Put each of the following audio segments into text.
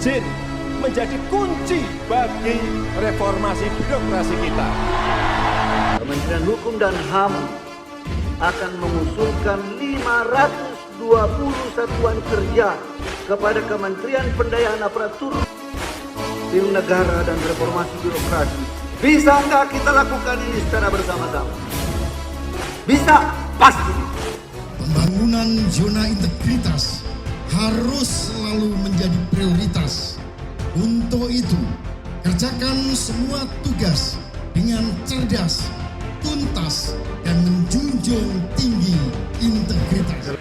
izin menjadi kunci bagi reformasi birokrasi kita. Kementerian Hukum dan HAM akan mengusulkan 520 satuan kerja kepada Kementerian Pendayaan Aparatur Sipil Negara dan Reformasi Birokrasi. Bisa nggak kita lakukan ini secara bersama-sama? Bisa, pasti. Pembangunan zona integritas harus selalu menjadi prioritas. Untuk itu, kerjakan semua tugas dengan cerdas, tuntas, dan menjunjung tinggi integritas.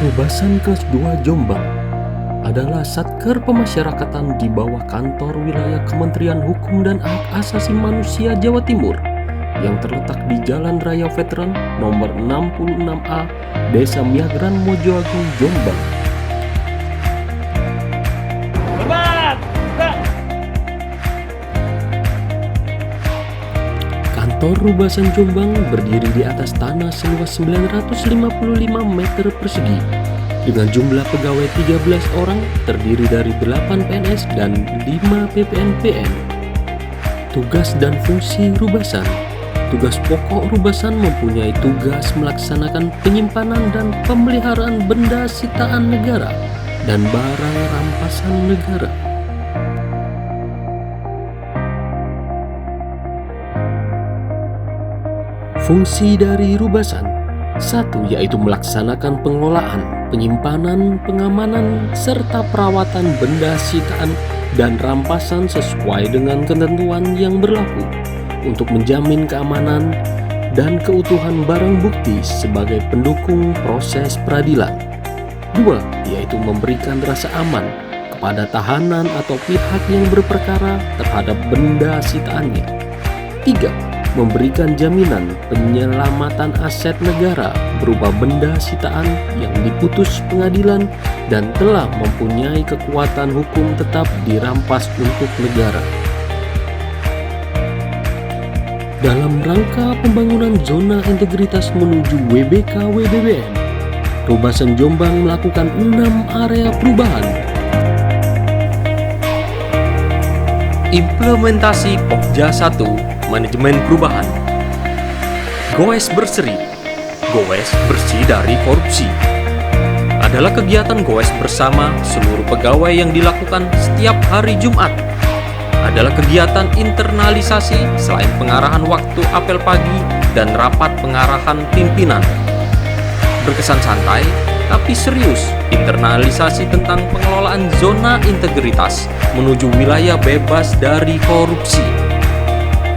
Rubasan kelas 2 Jombang adalah Satker Pemasyarakatan di bawah kantor wilayah Kementerian Hukum dan Hak Asasi Manusia Jawa Timur yang terletak di Jalan Raya Veteran nomor 66A, Desa Miagran, Mojoagung, Jombang. Kantor Rubasan Jombang berdiri di atas tanah seluas 955 meter persegi dengan jumlah pegawai 13 orang terdiri dari 8 PNS dan 5 PPNPM. Tugas dan fungsi Rubasan. Tugas pokok Rubasan mempunyai tugas melaksanakan penyimpanan dan pemeliharaan benda sitaan negara dan barang rampasan negara. Fungsi dari Rubasan: 1. Yaitu melaksanakan pengelolaan, penyimpanan, pengamanan, serta perawatan benda sitaan dan rampasan sesuai dengan ketentuan yang berlaku untuk menjamin keamanan dan keutuhan barang bukti sebagai pendukung proses peradilan. 2. Yaitu memberikan rasa aman kepada tahanan atau pihak yang berperkara terhadap benda sitaannya. 3. Memberikan jaminan penyelamatan aset negara berupa benda sitaan yang diputus pengadilan dan telah mempunyai kekuatan hukum tetap dirampas untuk negara. Dalam rangka pembangunan zona integritas menuju WBK-WBBM, Rubasan Jombang melakukan 6 area perubahan. Implementasi Pokja 1 Manajemen Perubahan. Goes Berseri, goes bersih dari korupsi, adalah kegiatan goes bersama seluruh pegawai yang dilakukan setiap hari Jumat. Adalah kegiatan internalisasi selain pengarahan waktu apel pagi dan rapat pengarahan pimpinan. Berkesan santai, tapi serius, internalisasi tentang pengelolaan zona integritas menuju wilayah bebas dari korupsi.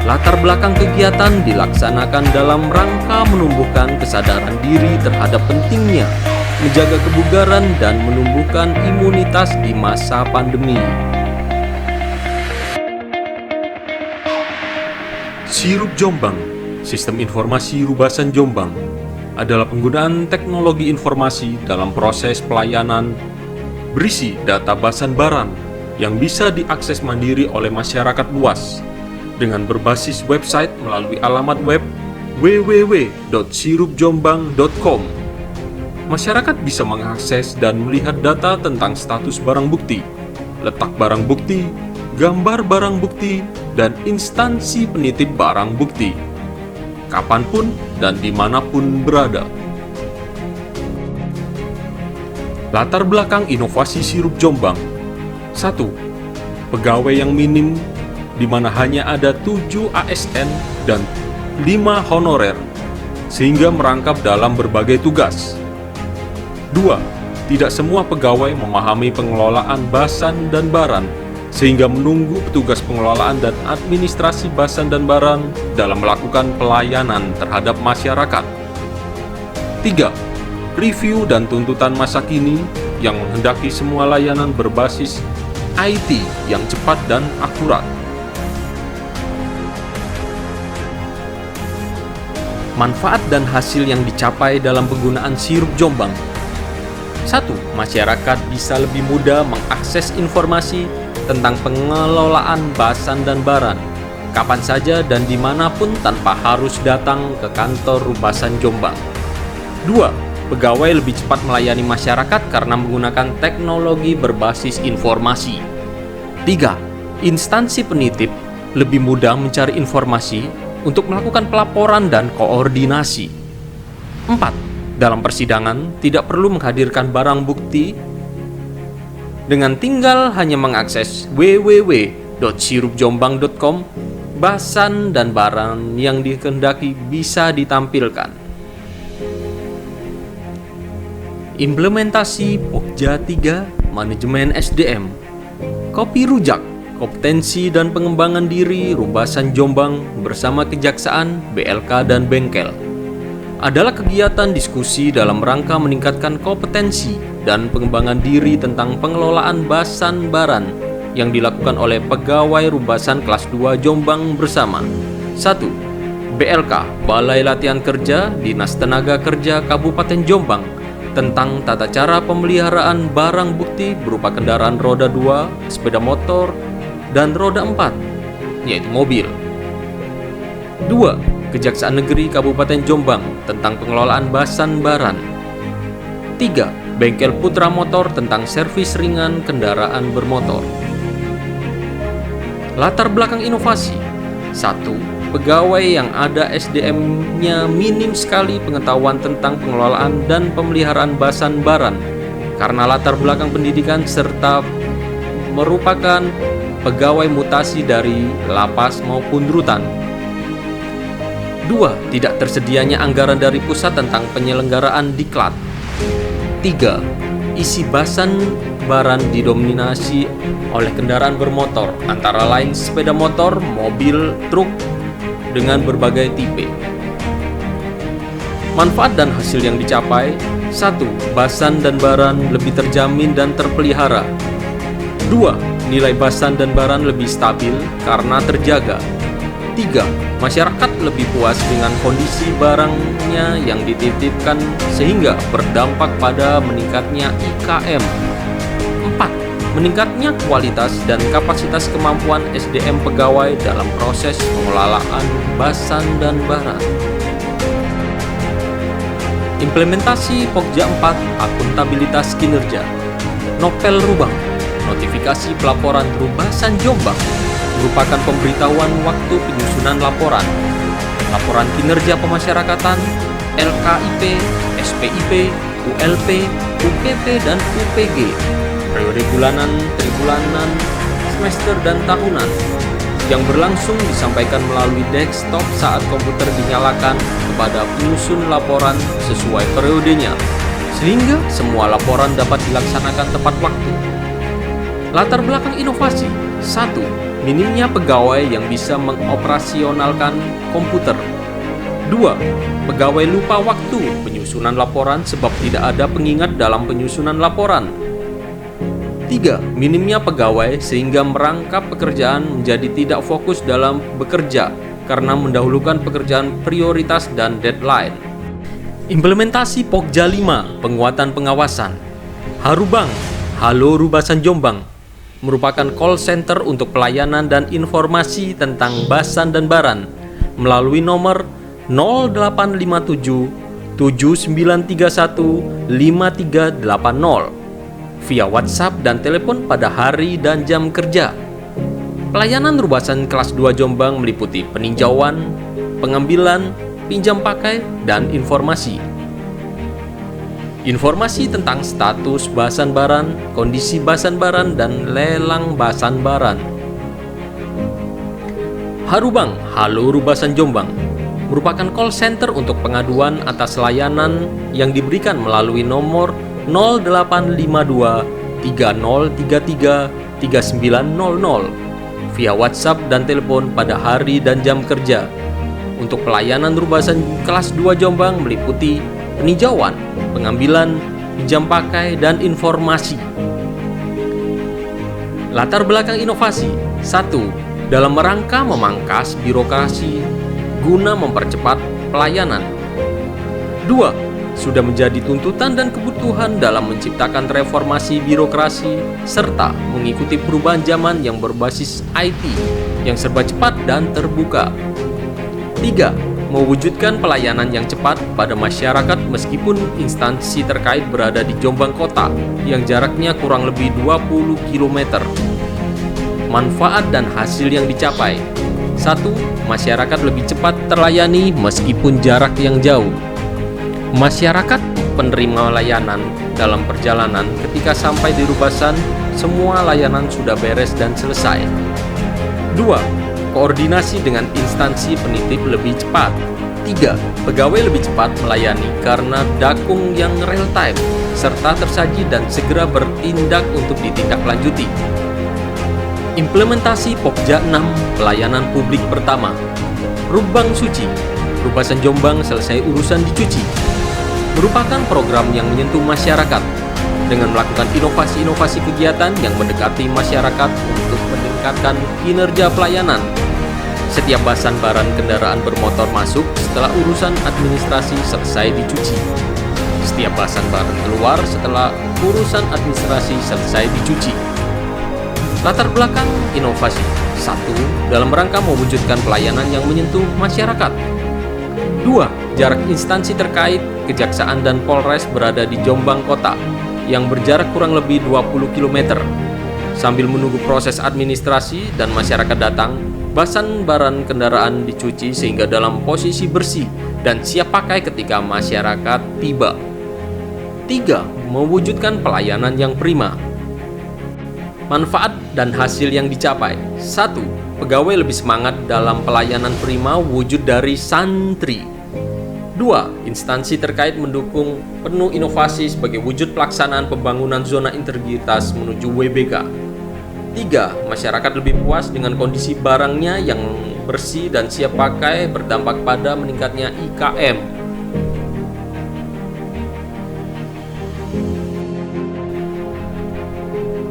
Latar belakang kegiatan dilaksanakan dalam rangka menumbuhkan kesadaran diri terhadap pentingnya menjaga kebugaran dan menumbuhkan imunitas di masa pandemi. Sirup Jombang, Sistem Informasi Rubasan Jombang, adalah penggunaan teknologi informasi dalam proses pelayanan berisi data basan barang yang bisa diakses mandiri oleh masyarakat luas dengan berbasis website melalui alamat web www.sirupjombang.com. Masyarakat bisa mengakses dan melihat data tentang status barang bukti, letak barang bukti, gambar barang bukti, dan instansi penitip barang bukti, kapanpun dan dimanapun berada. Latar belakang inovasi Sirup Jombang. 1. Pegawai yang minim, di mana hanya ada 7 ASN dan 5 honorer, sehingga merangkap dalam berbagai tugas. 2. Tidak semua pegawai memahami pengelolaan basan dan barang, sehingga menunggu petugas pengelolaan dan administrasi basan dan barang dalam melakukan pelayanan terhadap masyarakat. 3. Review dan tuntutan masa kini yang menghendaki semua layanan berbasis IT yang cepat dan akurat. Manfaat dan hasil yang dicapai dalam penggunaan Sirup Jombang. 1. Masyarakat bisa lebih mudah mengakses informasi tentang pengelolaan basan dan barang, kapan saja dan dimanapun tanpa harus datang ke kantor Rubasan Jombang. 2. pegawai lebih cepat melayani masyarakat karena menggunakan teknologi berbasis informasi. 3. Instansi penitip lebih mudah mencari informasi untuk melakukan pelaporan dan koordinasi. 4. Dalam persidangan tidak perlu menghadirkan barang bukti dengan tinggal hanya mengakses www.sirupjombang.com, bahasan dan barang yang dikehendaki bisa ditampilkan. Implementasi Pokja 3 Manajemen SDM. Kopi Rujak, Kompetensi dan Pengembangan Diri Rubasan Jombang bersama Kejaksaan, BLK dan Bengkel adalah kegiatan diskusi dalam rangka meningkatkan kompetensi dan pengembangan diri tentang pengelolaan basan baran yang dilakukan oleh pegawai Rubasan kelas 2 Jombang bersama 1. BLK, Balai Latihan Kerja Dinas Tenaga Kerja Kabupaten Jombang tentang tata cara pemeliharaan barang bukti berupa kendaraan roda 2, sepeda motor, dan roda 4, yaitu mobil. 2. Kejaksaan Negeri Kabupaten Jombang tentang pengelolaan basan baran. 3. Bengkel Putra Motor tentang servis ringan kendaraan bermotor. Latar belakang inovasi. 1. Pegawai yang ada SDM-nya minim sekali pengetahuan tentang pengelolaan dan pemeliharaan basan baran karena latar belakang pendidikan serta merupakan pegawai mutasi dari lapas maupun rutan. 2. Tidak tersedianya anggaran dari pusat tentang penyelenggaraan diklat. 3. Isi basan baran didominasi oleh kendaraan bermotor, antara lain sepeda motor, mobil, truk, dengan berbagai tipe. Manfaat dan hasil yang dicapai. 1. Basan dan baran lebih terjamin dan terpelihara. 2. Nilai basan dan baran lebih stabil karena terjaga. 3. Masyarakat lebih puas dengan kondisi barangnya yang dititipkan sehingga berdampak pada meningkatnya IKM. 4. Meningkatnya kualitas dan kapasitas kemampuan SDM pegawai dalam proses pengelolaan basan dan baran. Implementasi Pokja 4 Akuntabilitas Kinerja. Nopel Rubang, notifikasi pelaporan Rubasan Jombang merupakan pemberitahuan waktu penyusunan laporan kinerja pemasyarakatan, LKIP, SPIP, ULP, UPP, dan UPG, periode bulanan, tribulanan, semester, dan tahunan, yang berlangsung disampaikan melalui desktop saat komputer dinyalakan kepada penyusun laporan sesuai periodenya, sehingga semua laporan dapat dilaksanakan tepat waktu. Latar belakang inovasi. 1. Minimnya pegawai yang bisa mengoperasionalkan komputer. 2. Pegawai lupa waktu penyusunan laporan sebab tidak ada pengingat dalam penyusunan laporan. 3. Minimnya pegawai sehingga merangkap pekerjaan menjadi tidak fokus dalam bekerja karena mendahulukan pekerjaan prioritas dan deadline. Implementasi Pokja 5 Penguatan Pengawasan. Harubang, Halo Rubasan Jombang, merupakan call center untuk pelayanan dan informasi tentang basan dan baran melalui nomor 0857 7931 5380 via WhatsApp dan telepon pada hari dan jam kerja. Pelayanan Rubasan kelas 2 Jombang meliputi peninjauan, pengambilan, pinjam pakai, dan informasi. Informasi tentang status basan baran, kondisi basan baran, dan lelang basan baran. Harubang, Halo Rubasan Jombang, merupakan call center untuk pengaduan atas layanan yang diberikan melalui nomor 0852 3033 3900 via WhatsApp dan telepon pada hari dan jam kerja. Untuk pelayanan Rubasan kelas 2 Jombang meliputi peninjauan, pengambilan, pinjam pakai, dan informasi. Latar belakang inovasi. 1. Dalam rangka memangkas birokrasi guna mempercepat pelayanan. 2. Sudah menjadi tuntutan dan kebutuhan dalam menciptakan reformasi birokrasi serta mengikuti perubahan zaman yang berbasis IT yang serba cepat dan terbuka. 3. mewujudkan pelayanan yang cepat pada masyarakat meskipun instansi terkait berada di Jombang Kota yang jaraknya kurang lebih 20 km. Manfaat dan hasil yang dicapai. 1. Masyarakat lebih cepat terlayani meskipun jarak yang jauh. Masyarakat penerima layanan dalam perjalanan ketika sampai di Rubasan, semua layanan sudah beres dan selesai. 2. Koordinasi dengan instansi penitip lebih cepat. 3. Pegawai lebih cepat melayani karena dakung yang real time, serta tersaji dan segera bertindak untuk ditindaklanjuti. Implementasi Pokja 6 pelayanan publik pertama. Rubang Suci, Rubasan Jombang selesai urusan dicuci. Merupakan program yang menyentuh masyarakat dengan melakukan inovasi-inovasi kegiatan yang mendekati masyarakat untuk meningkatkan kinerja pelayanan. Setiap basan baran kendaraan bermotor masuk setelah urusan administrasi selesai dicuci. Setiap basan baran keluar setelah urusan administrasi selesai dicuci. Latar belakang inovasi. 1. Dalam rangka mewujudkan pelayanan yang menyentuh masyarakat. 2. Jarak instansi terkait, Kejaksaan dan Polres berada di Jombang Kota yang berjarak kurang lebih 20 km. Sambil menunggu proses administrasi dan masyarakat datang, basan baran kendaraan dicuci sehingga dalam posisi bersih dan siap pakai ketika masyarakat tiba. 3. Mewujudkan pelayanan yang prima. Manfaat dan hasil yang dicapai. 1. Pegawai lebih semangat dalam pelayanan prima wujud dari santri. 2. Instansi terkait mendukung penuh inovasi sebagai wujud pelaksanaan pembangunan zona integritas menuju WBK. 3. Masyarakat lebih puas dengan kondisi barangnya yang bersih dan siap pakai berdampak pada meningkatnya IKM.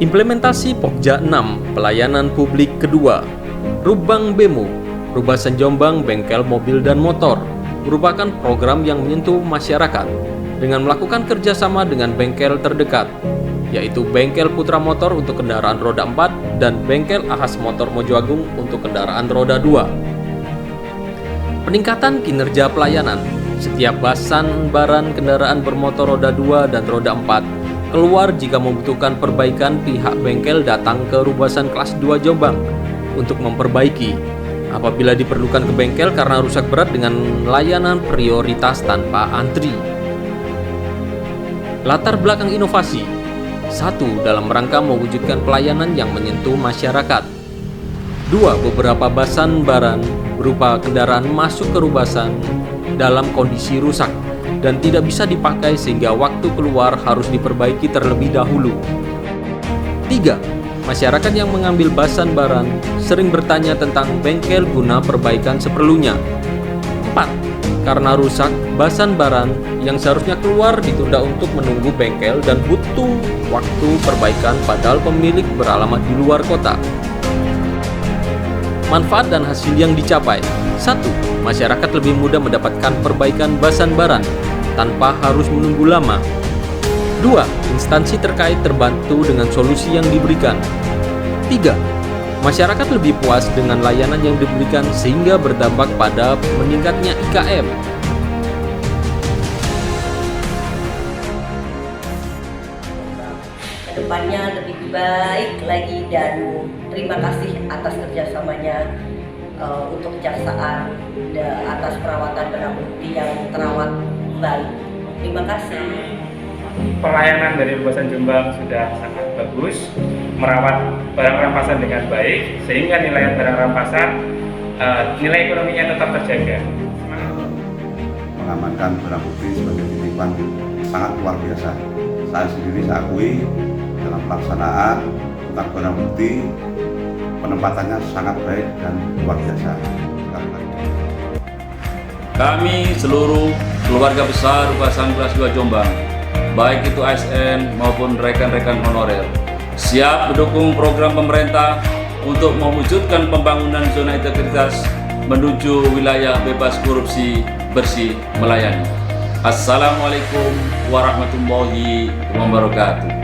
Implementasi Pokja 6 pelayanan publik kedua. Rubang Bemo, Rubasan Jombang Bengkel Mobil dan Motor, merupakan program yang menyentuh masyarakat dengan melakukan kerjasama dengan bengkel terdekat, yaitu Bengkel Putra Motor untuk kendaraan roda 4 dan Bengkel Ahas Motor Mojoagung untuk kendaraan roda 2. Peningkatan kinerja pelayanan. Setiap basan baran kendaraan bermotor roda 2 dan roda 4 keluar jika membutuhkan perbaikan, pihak bengkel datang ke Rubasan kelas 2 Jombang untuk memperbaiki. Apabila diperlukan ke bengkel karena rusak berat dengan layanan prioritas tanpa antri. Latar belakang inovasi. 1. Dalam rangka mewujudkan pelayanan yang menyentuh masyarakat. 2. Beberapa basan baran berupa kendaraan masuk ke Rubasan dalam kondisi rusak dan tidak bisa dipakai sehingga waktu keluar harus diperbaiki terlebih dahulu. 3. Masyarakat yang mengambil basan baran sering bertanya tentang bengkel guna perbaikan seperlunya. 4. Karena rusak, basan baran yang seharusnya keluar ditunda untuk menunggu bengkel dan butuh waktu perbaikan padahal pemilik beralamat di luar kota. Manfaat dan hasil yang dicapai. 1. Masyarakat lebih mudah mendapatkan perbaikan basan baran tanpa harus menunggu lama. 2. Instansi terkait terbantu dengan solusi yang diberikan. 3. Masyarakat lebih puas dengan layanan yang diberikan sehingga berdampak pada meningkatnya IKM. Kedepannya lebih baik lagi dan terima kasih atas kerjasamanya untuk Kejaksaan atas perawatan barang bukti yang terawat baik. Terima kasih. Pelayanan dari Rubasan Jombang sudah sangat bagus, merawat barang rampasan dengan baik sehingga nilai barang rampasan nilai ekonominya tetap terjaga. Mengamankan barang bukti sebagai titipan sangat luar biasa. Saya sendiri saya akui dalam pelaksanaan tentang barang bukti penempatannya sangat baik dan luar biasa. Kami seluruh keluarga besar Rubasan kelas 2 Jombang, baik itu ASN maupun rekan-rekan honorer, siap mendukung program pemerintah untuk mewujudkan pembangunan zona integritas menuju wilayah bebas korupsi, bersih, melayani. Assalamualaikum warahmatullahi wabarakatuh.